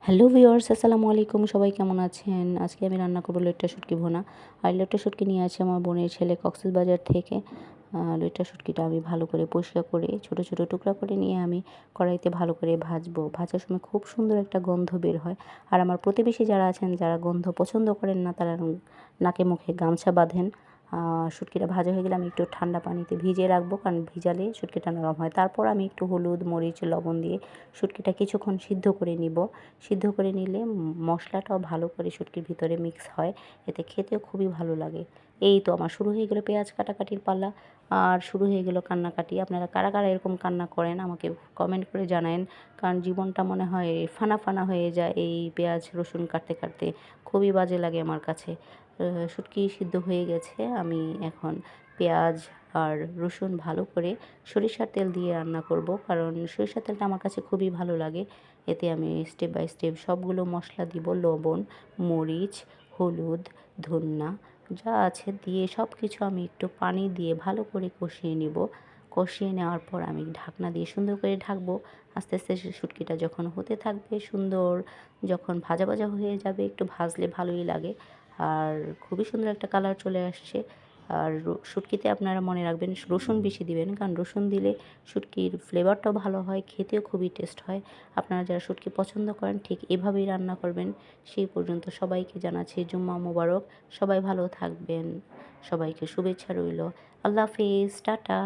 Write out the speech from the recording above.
Hello viewers, আসসালামু আলাইকুম। সবাই কেমন আছেন? আজকে আমি রান্না করব লইট্টা শুটকি ভুনা। আর লইট্টা শুটকি নিয়ে আসছে আমার বোনের ছেলে কক্সবাজার থেকে। লইট্টা শুটকিটা আমি ভালো করে পরিষ্কার করে ছোট, ছোট টুকরা করে নিয়ে আমি কড়াইতে ভালো করে ভাজবো। ভাজার সময় খুব সুন্দর একটা গন্ধ বের হয়। আর আমার প্রতিবেশী যারা আছেন, যারা গন্ধ পছন্দ করেন না, তারা নাকে মুখে গামছা বাঁধেন। শুটকিটা ভাজা হয়ে গেলে আমি একটু ঠান্ডা পানিতে ভিজিয়ে রাখবো, কারণ ভিজালে শুটকিটা নরম হয়। তারপর আমি একটু হলুদ, মরিচ, লবণ দিয়ে শুটকিটা কিছুক্ষণ সিদ্ধ করে নিব। সিদ্ধ করে নিলে মশলাটাও ভালো করে শুটকির ভিতরে মিক্স হয়, এতে খেতেও খুবই ভালো লাগে। এই তো আমার শুরু হয়ে গেলো পেঁয়াজ কাটাকাটির পালা, আর শুরু হয়ে গেলো কান্নাকাটি। আপনারা কারা কারা এরকম কান্না করেন আমাকে কমেন্ট করে জানায়েন, কারণ জীবনটা মনে হয় ফানা ফানা হয়ে যায় এই পেঁয়াজ রসুন কাটতে কাটতে। খুবই বাজে লাগে আমার কাছে। শুটকি সিদ্ধ হয়ে গেছে, আমি এখন পেঁয়াজ আর রসুন ভালো করে সরিষার তেল দিয়ে রান্না করব, কারণ সরিষার তেলটা আমার কাছে খুবই ভালো লাগে। এতে আমি স্টেপ বাই স্টেপ সবগুলো মশলা দিব, লবণ, মরিচ, হলুদ, ধনিয়া যা আছে দিয়ে সব কিছু আমি একটু পানি দিয়ে ভালো করে কষিয়ে নেব। কষিয়ে নেওয়ার পর আমি ঢাকনা দিয়ে সুন্দর করে ঢাকবো। আস্তে আস্তে শুটকিটা যখন হতে থাকবে সুন্দর, যখন ভাজা ভাজা হয়ে যাবে, একটু ভাজলে ভালোই লাগে। আর খুবই সুন্দর একটা কালার চলে আসছে। আর শুটকিতে আপনারা মনে রাখবেন রসুন বেশি দিবেন, কারণ রসুন দিলে শুটকির ফ্লেভারটাও ভালো হয়, খেতেও খুবই টেস্ট হয়। আপনারা যারা শুটকি পছন্দ করেন ঠিক এভাবেই রান্না করবেন। সেই পর্যন্ত সবাইকে জানাচ্ছি জুম্মা মোবারক। সবাই ভালো থাকবেন, সবাইকে শুভেচ্ছা রইল। আল্লাহ হাফিজ, টাটা।